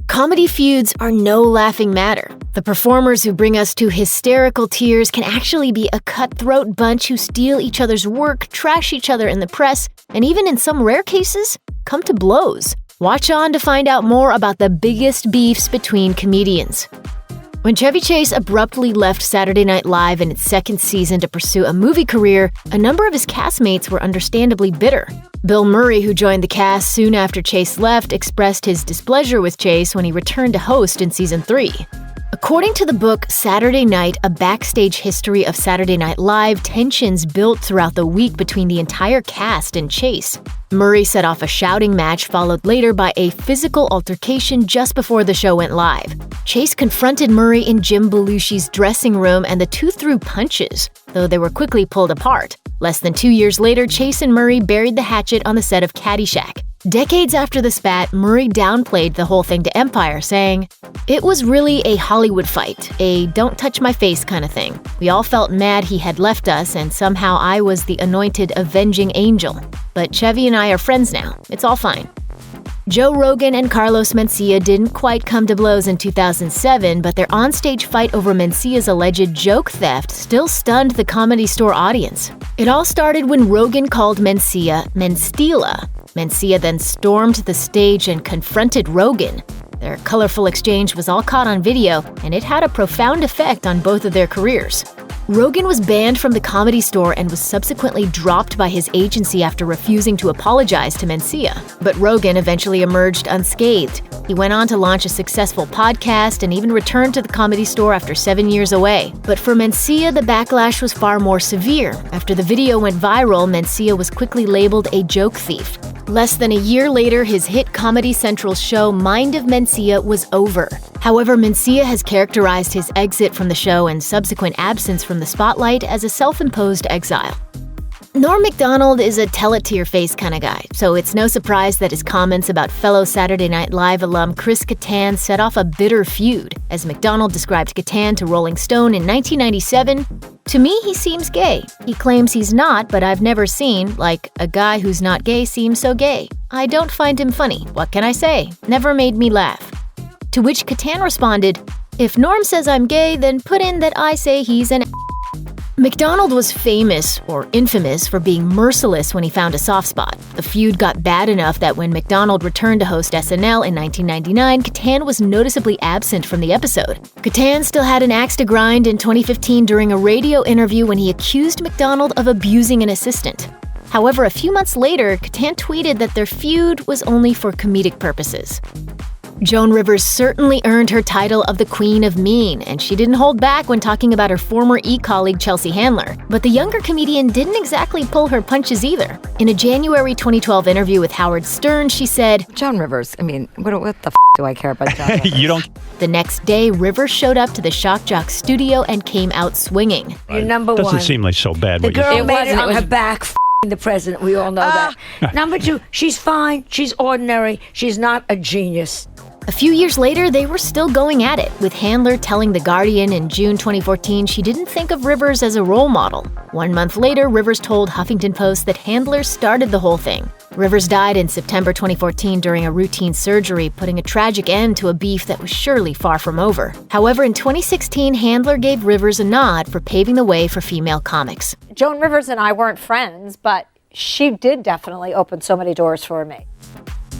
Comedy feuds are no laughing matter. The performers who bring us to hysterical tears can actually be a cutthroat bunch who steal each other's work, trash each other in the press, and even in some rare cases, come to blows. Watch on to find out more about the biggest beefs between comedians. When Chevy Chase abruptly left Saturday Night Live in its second season to pursue a movie career, a number of his castmates were understandably bitter. Bill Murray, who joined the cast soon after Chase left, expressed his displeasure with Chase when he returned to host in season 3. According to the book Saturday Night, A Backstage History of Saturday Night Live, tensions built throughout the week between the entire cast and Chase. Murray set off a shouting match followed later by a physical altercation just before the show went live. Chase confronted Murray in Jim Belushi's dressing room and the two threw punches, though they were quickly pulled apart. Less than 2 years later, Chase and Murray buried the hatchet on the set of Caddyshack. Decades after the spat, Murray downplayed the whole thing to Empire, saying, "It was really a Hollywood fight, a don't touch my face kind of thing. We all felt mad he had left us, and somehow I was the anointed avenging angel. But Chevy and I are friends now. It's all fine." Joe Rogan and Carlos Mencia didn't quite come to blows in 2007, but their onstage fight over Mencia's alleged joke theft still stunned the Comedy Store audience. It all started when Rogan called Mencia Menstila. Mencia then stormed the stage and confronted Rogan. Their colorful exchange was all caught on video, and it had a profound effect on both of their careers. Rogan was banned from the Comedy Store and was subsequently dropped by his agency after refusing to apologize to Mencia. But Rogan eventually emerged unscathed. He went on to launch a successful podcast and even returned to the Comedy Store after 7 years away. But for Mencia, the backlash was far more severe. After the video went viral, Mencia was quickly labeled a joke thief. Less than a year later, his hit Comedy Central show Mind of Mencia was over. However, Mencia has characterized his exit from the show and subsequent absence from the spotlight as a self-imposed exile. Norm Macdonald is a tell-it-to-your-face kind of guy, so it's no surprise that his comments about fellow Saturday Night Live alum Chris Kattan set off a bitter feud. As Macdonald described Kattan to Rolling Stone in 1997, "To me, he seems gay. He claims he's not, but I've never seen, like, a guy who's not gay seems so gay. I don't find him funny. What can I say? Never made me laugh." To which Kattan responded, "If Norm says I'm gay, then put in that I say he's an." Macdonald was famous, or infamous, for being merciless when he found a soft spot. The feud got bad enough that when Macdonald returned to host SNL in 1999, Kattan was noticeably absent from the episode. Kattan still had an axe to grind in 2015 during a radio interview when he accused Macdonald of abusing an assistant. However, a few months later, Kattan tweeted that their feud was only for comedic purposes. Joan Rivers certainly earned her title of the Queen of Mean, and she didn't hold back when talking about her former E! colleague Chelsea Handler. But the younger comedian didn't exactly pull her punches either. In a January 2012 interview with Howard Stern, she said, "Joan Rivers, I mean, what the do I care about Joan Rivers?" You don't. The next day, Rivers showed up to the Shock Jock studio and came out swinging. You're number Doesn't one. seem like so bad. The what you girl said. made it on her back, the president. We all know that. Number two, she's fine. She's ordinary. She's not a genius. A few years later, they were still going at it, with Handler telling The Guardian in June 2014 she didn't think of Rivers as a role model. 1 month later, Rivers told Huffington Post that Handler started the whole thing. Rivers died in September 2014 during a routine surgery, putting a tragic end to a beef that was surely far from over. However, in 2016, Handler gave Rivers a nod for paving the way for female comics. Joan Rivers and I weren't friends, but she did definitely open so many doors for me.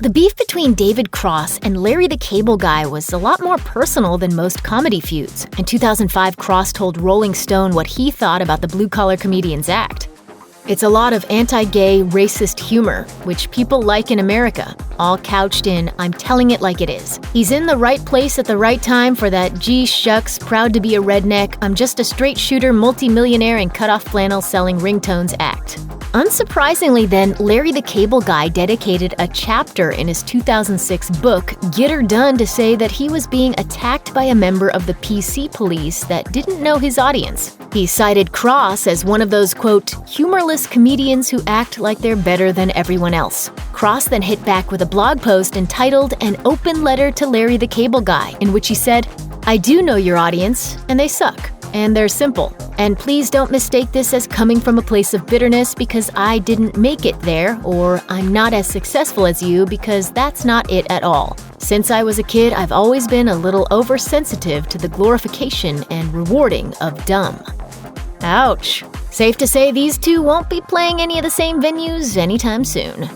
The beef between David Cross and Larry the Cable Guy was a lot more personal than most comedy feuds. In 2005, Cross told Rolling Stone what he thought about the blue-collar comedian's act. "It's a lot of anti-gay, racist humor, which people like in America, all couched in, I'm telling it like it is. He's in the right place at the right time for that gee shucks, proud to be a redneck, I'm just a straight shooter multi-millionaire in cut-off flannel selling ringtones act." Unsurprisingly then, Larry the Cable Guy dedicated a chapter in his 2006 book, Get Her Done, to say that he was being attacked by a member of the PC police that didn't know his audience. He cited Cross as one of those, quote, humorless comedians who act like they're better than everyone else. Cross then hit back with a blog post entitled An Open Letter to Larry the Cable Guy, in which he said, "I do know your audience, and they suck." And they're simple. And please don't mistake this as coming from a place of bitterness because I didn't make it there, or I'm not as successful as you, because that's not it at all. Since I was a kid, I've always been a little oversensitive to the glorification and rewarding of dumb. Ouch. Safe to say these two won't be playing any of the same venues anytime soon.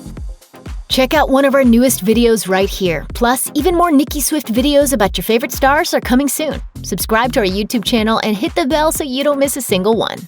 Check out one of our newest videos right here. Plus, even more Nicki Swift videos about your favorite stars are coming soon. Subscribe to our YouTube channel and hit the bell so you don't miss a single one.